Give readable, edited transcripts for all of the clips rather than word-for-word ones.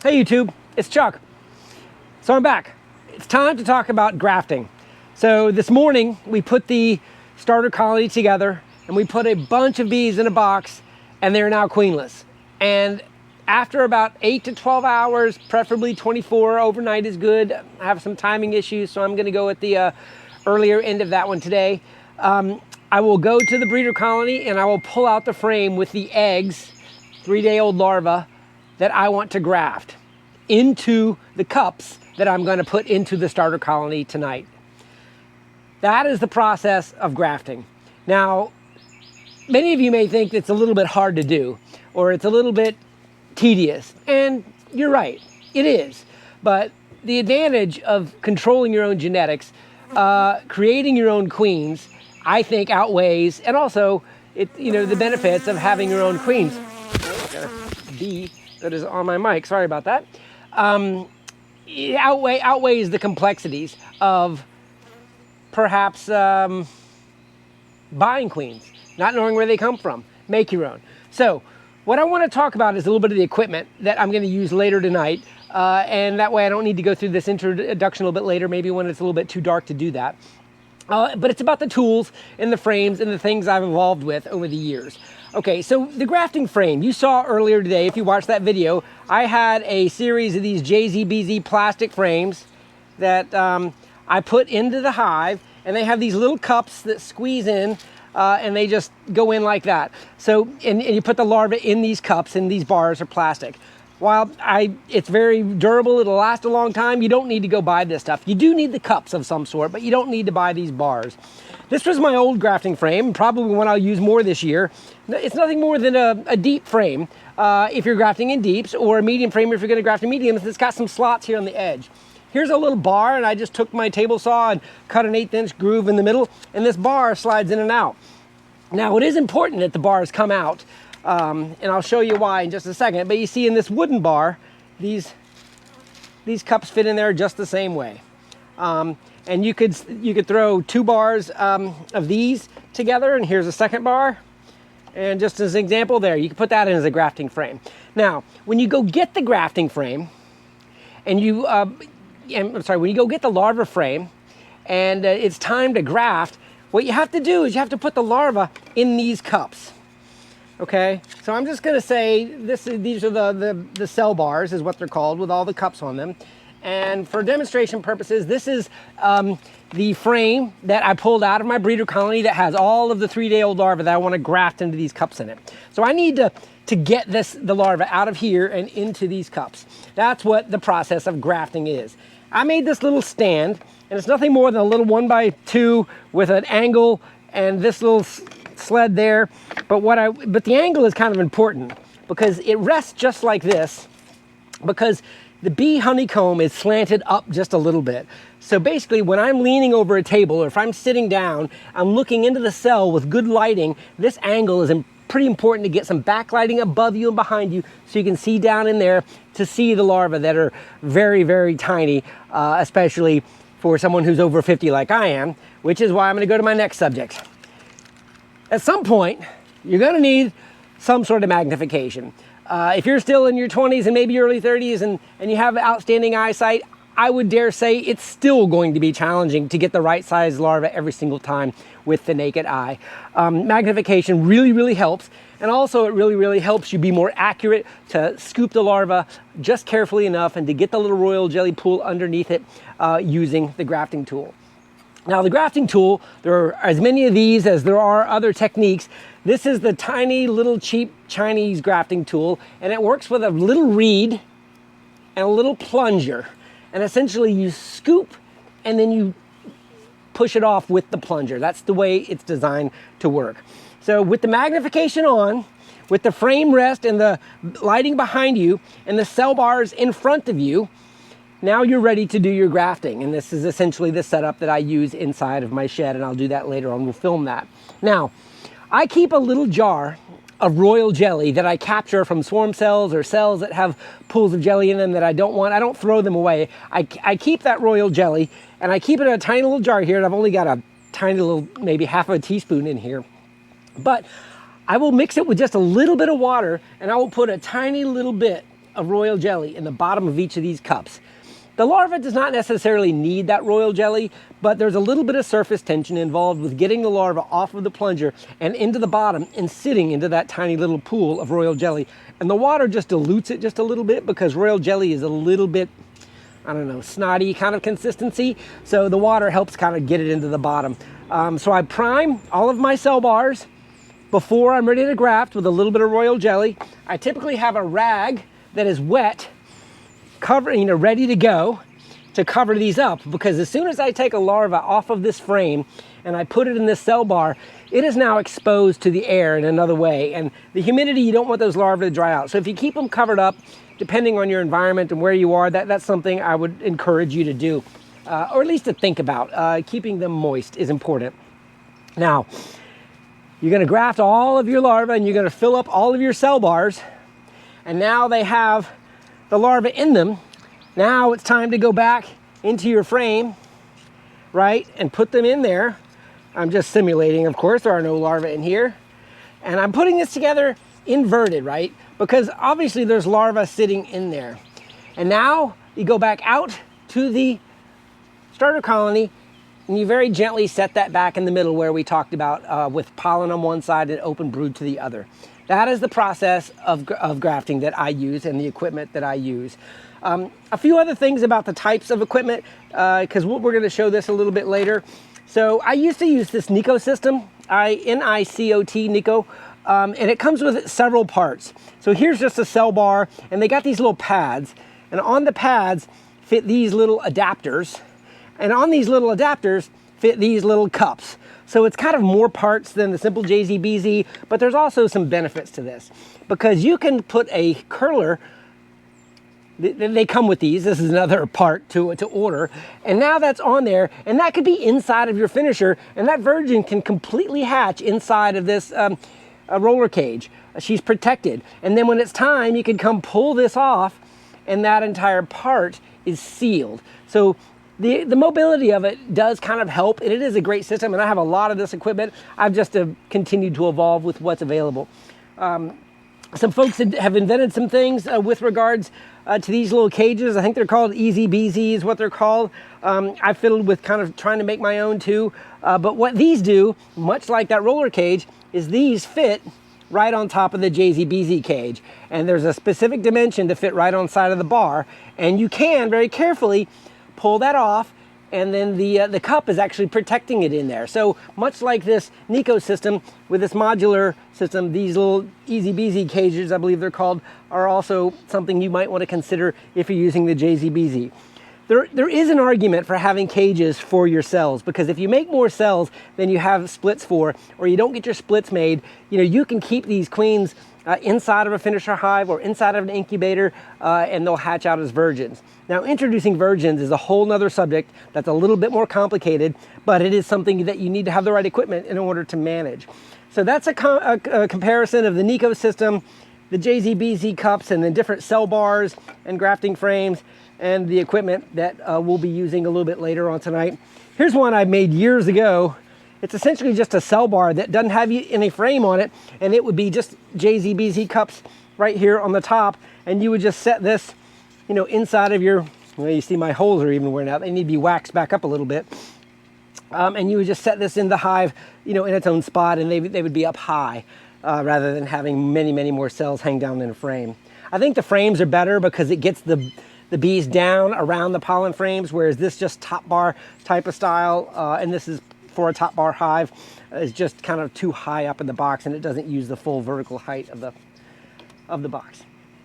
Hey YouTube, it's Chuck. So I'm back. It's time to talk about grafting. So this morning we put the starter colony together and we put a bunch of bees in a box and they're now queenless. And after about 8 to 12 hours, preferably 24, overnight is good. I have some timing issues, so I'm gonna go at the earlier end of that one today. I will go to the breeder colony and I will pull out the frame with the eggs, 3-day-old larvae, that I want to graft into the cups that I'm going to put into the starter colony tonight. That is the process of grafting. Now, many of you may think it's a little bit hard to do, or it's a little bit tedious, and you're right, it is. But the advantage of controlling your own genetics, creating your own queens, I think outweighs, and also the benefits of having your own queens. Got a bee that is on my mic, sorry about that. It outweighs the complexities of perhaps buying queens, not knowing where they come from. Make your own. So what I want to talk about is a little bit of the equipment that I'm going to use later tonight, and that way I don't need to go through this introduction a little bit later, maybe when it's a little bit too dark to do that. But it's about the tools and the frames and the things I've evolved with over the years. Okay, so the grafting frame, you saw earlier today, if you watched that video, I had a series of these JZBZ plastic frames that I put into the hive, and they have these little cups that squeeze in, and they just go in like that. So, and you put the larvae in these cups, and these bars are plastic. While it's very durable, it'll last a long time, you don't need to go buy this stuff. You do need the cups of some sort, but you don't need to buy these bars. This was my old grafting frame, probably one I'll use more this year. It's nothing more than a deep frame if you're grafting in deeps, or a medium frame if you're gonna graft in mediums. It's got some slots here on the edge. Here's a little bar, and I just took my table saw and cut an 1/8" groove in the middle, and this bar slides in and out. Now, it is important that the bars come out, and I'll show you why in just a second, but you see in this wooden bar, these cups fit in there just the same way. And you could throw 2 bars of these together, and here's a second bar. And just as an example there, you can put that in as a grafting frame. Now, when you go get the grafting frame, and when you go get the larva frame, and it's time to graft, what you have to do is you have to put the larva in these cups. Okay, so I'm just gonna say these are the cell bars is what they're called, with all the cups on them. And for demonstration purposes, this is the frame that I pulled out of my breeder colony that has all of the 3-day-old larvae that I want to graft into these cups in it. So I need to get the larva out of here and into these cups. That's what the process of grafting is. I made this little stand, and it's nothing more than a little 1x2 with an angle and this little sled there. But the angle is kind of important because it rests just like this, because the bee honeycomb is slanted up just a little bit. So basically, when I'm leaning over a table, or if I'm sitting down, I'm looking into the cell with good lighting, this angle is pretty important to get some backlighting above you and behind you, so you can see down in there to see the larvae that are very, very tiny, especially for someone who's over 50 like I am, which is why I'm gonna go to my next subject. At some point, you're gonna need some sort of magnification. If you're still in your 20s and maybe early 30s and you have outstanding eyesight, I would dare say it's still going to be challenging to get the right size larva every single time with the naked eye. Magnification really, really helps. And also it really, really helps you be more accurate to scoop the larva just carefully enough and to get the little royal jelly pool underneath it using the grafting tool. Now, the grafting tool, there are as many of these as there are other techniques. This is the tiny little cheap Chinese grafting tool, and it works with a little reed and a little plunger. And essentially you scoop and then you push it off with the plunger. That's the way it's designed to work. So with the magnification on, with the frame rest and the lighting behind you and the cell bars in front of you, now you're ready to do your grafting. And this is essentially the setup that I use inside of my shed, and I'll do that later on. We'll film that. Now, I keep a little jar of royal jelly that I capture from swarm cells or cells that have pools of jelly in them that I don't want. I don't throw them away. I keep that royal jelly, and I keep it in a tiny little jar here, and I've only got a tiny little, maybe half of a teaspoon in here. But I will mix it with just a little bit of water, and I will put a tiny little bit of royal jelly in the bottom of each of these cups. The larva does not necessarily need that royal jelly, but there's a little bit of surface tension involved with getting the larva off of the plunger and into the bottom and sitting into that tiny little pool of royal jelly. And the water just dilutes it just a little bit because royal jelly is a little bit, I don't know, snotty kind of consistency. So the water helps kind of get it into the bottom. So I prime all of my cell bars before I'm ready to graft with a little bit of royal jelly. I typically have a rag that is wet, ready to go to cover these up, because as soon as I take a larva off of this frame and I put it in this cell bar, it is now exposed to the air in another way. And the humidity, you don't want those larvae to dry out. So if you keep them covered up, depending on your environment and where you are, that's something I would encourage you to do, or at least to think about. Keeping them moist is important. Now, you're gonna graft all of your larvae and you're gonna fill up all of your cell bars. And now they have the larvae in them. Now it's time to go back into your frame, right, and put them in there. I'm just simulating, of course, there are no larvae in here. And I'm putting this together inverted, right, because obviously there's larvae sitting in there. And now you go back out to the starter colony and you very gently set that back in the middle where we talked about with pollen on one side and open brood to the other. That is the process of grafting that I use and the equipment that I use. A few other things about the types of equipment, because we're going to show this a little bit later. So I used to use this Nico system, N-I-C-O-T, Nico, and it comes with several parts. So here's just a cell bar, and they got these little pads, and on the pads fit these little adapters, and on these little adapters fit these little cups. So it's kind of more parts than the simple JZBZ, but there's also some benefits to this, because you can put a curler. They come with these. This is another part to order. And now that's on there, and that could be inside of your finisher, and that virgin can completely hatch inside of this roller cage. She's protected. And then when it's time, you can come pull this off, and that entire part is sealed. So the mobility of it does kind of help, and it is a great system, and I have a lot of this equipment. I've just continued to evolve with what's available. Some folks have invented some things with regards to these little cages. I think they're called Easy Beezy is what they're called. I fiddled with kind of trying to make my own too. But what these do, much like that roller cage, is these fit right on top of the JZBZ cage. And there's a specific dimension to fit right on side of the bar. And you can very carefully pull that off, and then the cup is actually protecting it in there. So much like this Nico system with this modular system, these little Easy Beezy cages, I believe they're called, are also something you might want to consider if you're using the JZBZ. There is an argument for having cages for your cells, because if you make more cells than you have splits for, or you don't get your splits made, you can keep these queens inside of a finisher hive or inside of an incubator, and they'll hatch out as virgins. Now, introducing virgins is a whole nother subject that's a little bit more complicated, but it is something that you need to have the right equipment in order to manage. So that's a comparison of the Nico system, the JZBZ cups, and then different cell bars and grafting frames, and the equipment that we'll be using a little bit later on tonight. Here's one I made years ago. It's essentially just a cell bar that doesn't have any frame on it, and it would be just JZBZ cups right here on the top, and you would just set this, inside of your, well, you see my holes are even wearing out. They need to be waxed back up a little bit. And you would just set this in the hive, in its own spot, and they would be up high rather than having many, many more cells hang down in a frame. I think the frames are better because it gets the bees down around the pollen frames, whereas this just top bar type of style, and this is for a top bar hive, is just kind of too high up in the box, and it doesn't use the full vertical height of the box.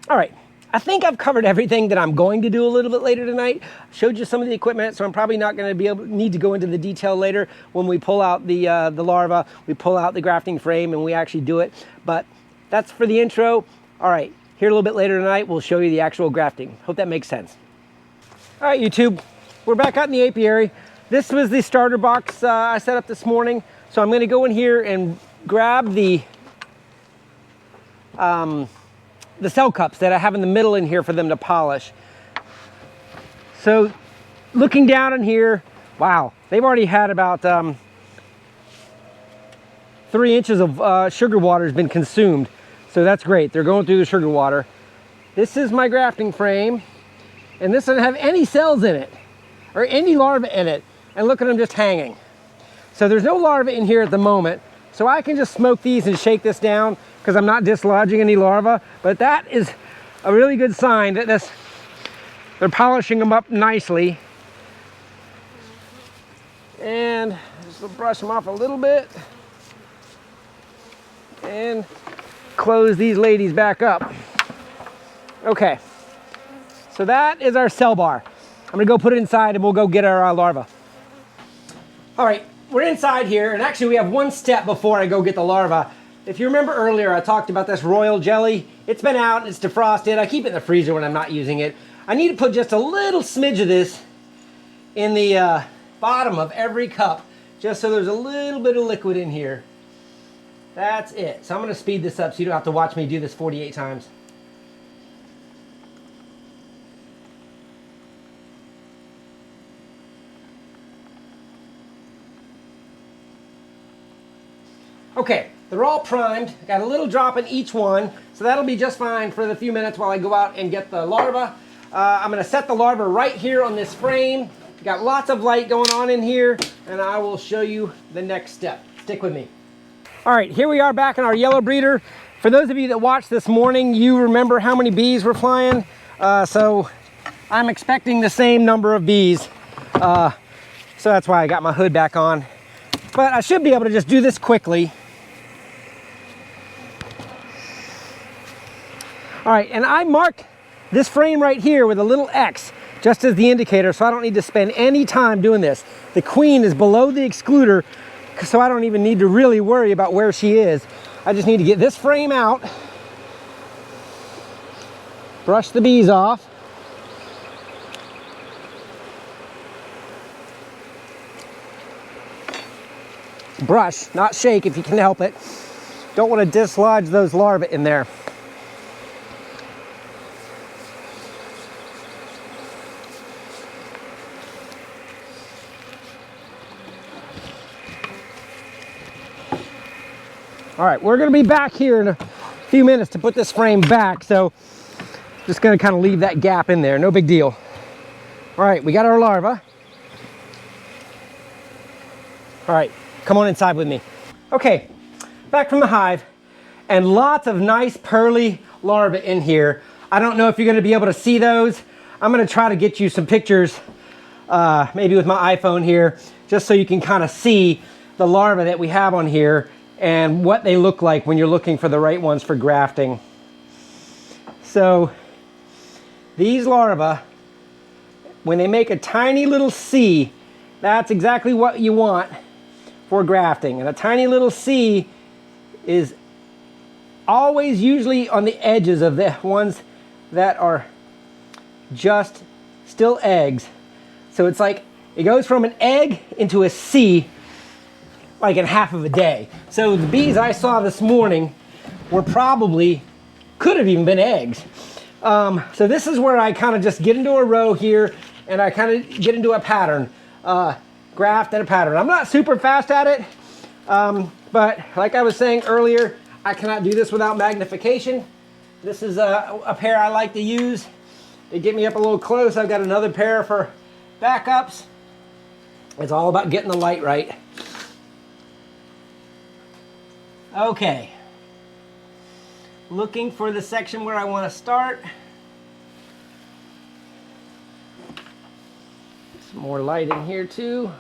All right. I think I've covered everything that I'm going to do a little bit later tonight. Showed you some of the equipment, so I'm probably not going to need to go into the detail later when we pull out the larva, we pull out the grafting frame, and we actually do it. But that's for the intro. All right, here a little bit later tonight, we'll show you the actual grafting. Hope that makes sense. All right, YouTube, we're back out in the apiary. This was the starter box I set up this morning. So I'm going to go in here and grab the cell cups that I have in the middle in here for them to polish. So looking down in here, wow, they've already had about 3 inches of sugar water has been consumed. So that's great. They're going through the sugar water. This is my grafting frame, and this doesn't have any cells in it or any larvae in it. And look at them just hanging. So there's no larvae in here at the moment. So I can just smoke these and shake this down because I'm not dislodging any larvae. But that is a really good sign that they're polishing them up nicely. And just brush them off a little bit. And close these ladies back up. Okay, so that is our cell bar. I'm gonna go put it inside and we'll go get our larvae. All right, we're inside here, and actually we have one step before I go get the larvae. If you remember earlier, I talked about this royal jelly. It's been out, it's defrosted. I keep it in the freezer when I'm not using it. I need to put just a little smidge of this in the bottom of every cup, just so there's a little bit of liquid in here. That's it. So I'm gonna speed this up so you don't have to watch me do this 48 times. Okay, they're all primed. I got a little drop in each one, so that'll be just fine for the few minutes while I go out and get the larvae. I'm gonna set the larvae right here on this frame. Got lots of light going on in here, and I will show you the next step. Stick with me. All right, here we are back in our yellow breeder. For those of you that watched this morning, you remember how many bees were flying. So I'm expecting the same number of bees. So that's why I got my hood back on. But I should be able to just do this quickly. All right, and I marked this frame right here with a little X just as the indicator, so I don't need to spend any time doing this. The queen is below the excluder, so I don't even need to really worry about where she is. I just need to get this frame out, brush the bees off, brush, not shake if you can help it. Don't want to dislodge those larvae in there. All right, we're gonna be back here in a few minutes to put this frame back, so just gonna kind of leave that gap in there, no big deal. All right, we got our larvae. All right, come on inside with me. Okay, back from the hive, and lots of nice pearly larvae in here. I don't know if you're gonna be able to see those. I'm gonna try to get you some pictures, maybe with my iPhone here, just so you can kind of see the larvae that we have on here and what they look like when you're looking for the right ones for grafting. So these larvae, when they make a tiny little C, that's exactly what you want for grafting. And a tiny little C is always usually on the edges of the ones that are just still eggs. So it's like it goes from an egg into a C like in half of a day. So the bees I saw this morning were probably, could have even been eggs. So this is where I kind of just get into a row here and I kind of get into a pattern, graft and a pattern. I'm not super fast at it, but like I was saying earlier, I cannot do this without magnification. This is a pair I like to use. They get me up a little close. I've got another pair for backups. It's all about getting the light right. Okay, looking for the section where I want to start. Some more light in here too.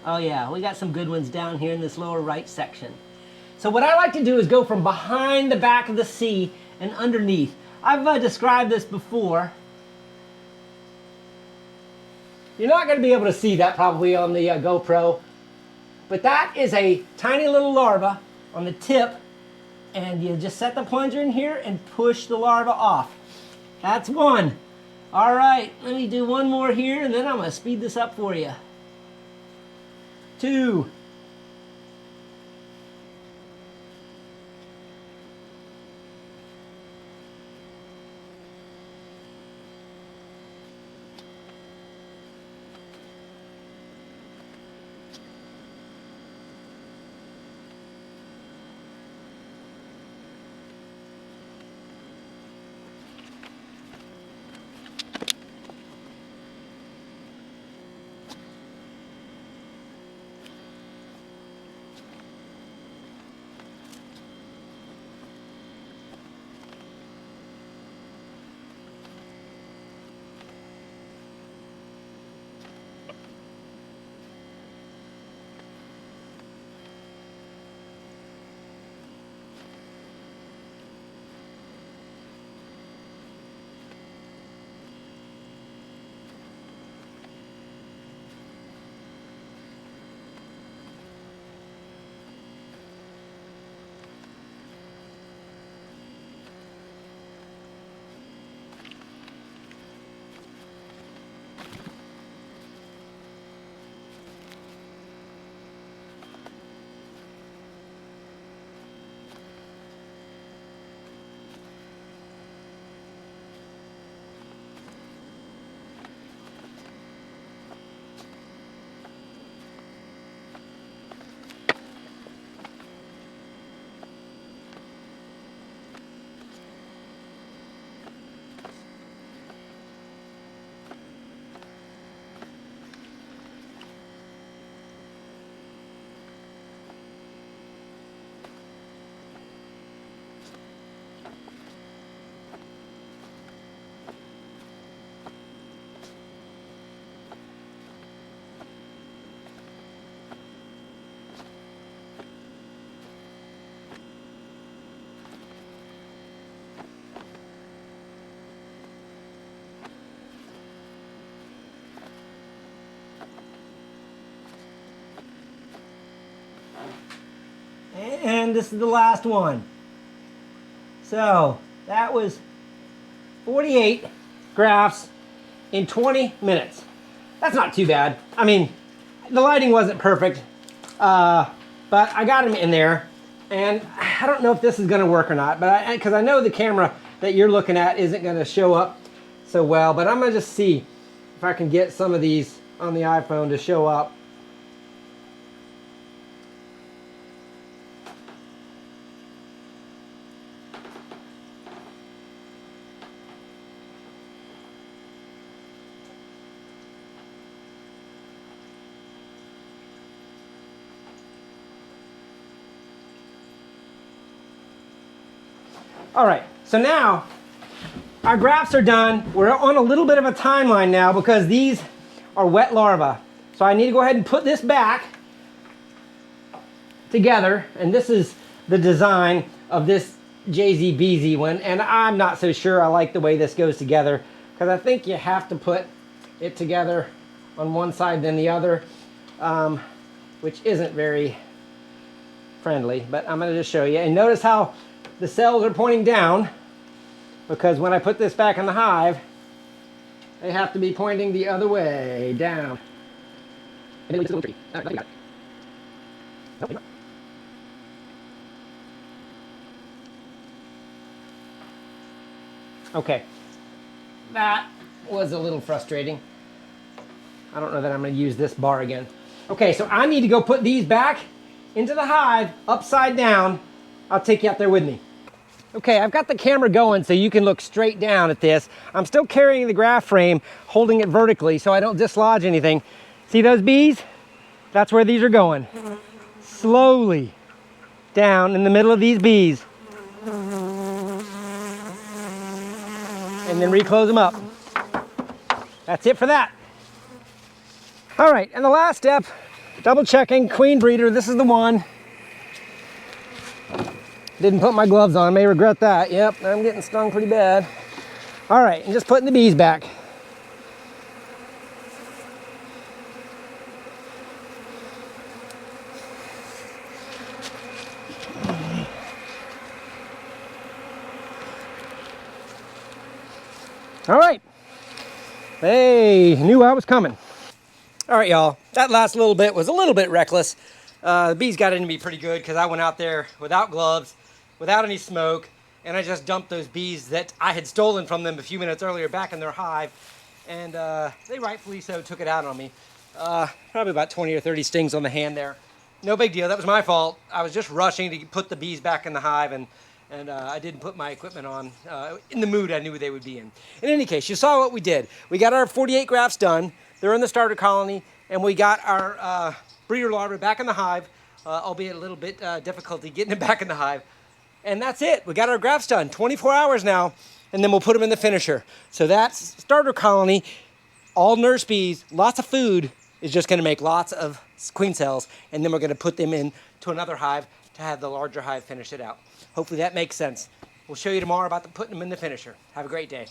Oh yeah, we got some good ones down here in this lower right section. So what I like to do is go from behind the back of the C and underneath. I've described this before. You're not going to be able to see that probably on the GoPro, but that is a tiny little larva on the tip, and you just set the plunger in here and push the larva off. That's one. All right, let me do one more here, and then I'm going to speed this up for you. 2. And this is the last one. So that was 48 grafts in 20 minutes. That's not too bad. I mean, the lighting wasn't perfect, but I got them in there. And I don't know if this is gonna work or not, but because I know the camera that you're looking at isn't gonna show up so well, but I'm gonna just see if I can get some of these on the iPhone to show up. All right, so now our grafts are done. We're on a little bit of a timeline now because these are wet larvae. So I need to go ahead and put this back together. And this is the design of this JZBZ one. And I'm not so sure I like the way this goes together because I think you have to put it together on one side than the other, which isn't very friendly, but I'm gonna just show you. And notice how the cells are pointing down, because when I put this back in the hive, they have to be pointing the other way, down. And it's a little tricky. All right, got it. Okay, that was a little frustrating. I don't know that I'm going to use this bar again. Okay, so I need to go put these back into the hive, upside down. I'll take you out there with me. Okay, I've got the camera going so you can look straight down at this. I'm still carrying the graft frame, holding it vertically so I don't dislodge anything. See those bees? That's where these are going. Slowly down in the middle of these bees. And then reclose them up. That's it for that. All right, and the last step, double checking, queen breeder, this is the one. Didn't put my gloves on, I may regret that. Yep, I'm getting stung pretty bad. All right, and just putting the bees back. All right, they knew I was coming. All right, y'all, that last little bit was a little bit reckless. The bees got into me pretty good because I went out there without gloves, without any smoke, and I just dumped those bees that I had stolen from them a few minutes earlier back in their hive, and they rightfully so took it out on me. Probably about 20 or 30 stings on the hand there. No big deal, that was my fault. I was just rushing to put the bees back in the hive, and I didn't put my equipment on in the mood I knew they would be in. In any case, you saw what we did. We got our 48 grafts done. They're in the starter colony, and we got our breeder larvae back in the hive, albeit a little bit difficulty getting it back in the hive. And that's it. We got our grafts done. 24 hours now, and then we'll put them in the finisher. So that's starter colony, all nurse bees, lots of food is just going to make lots of queen cells, and then we're going to put them into another hive to have the larger hive finish it out. Hopefully that makes sense. We'll show you tomorrow about putting them in the finisher. Have a great day.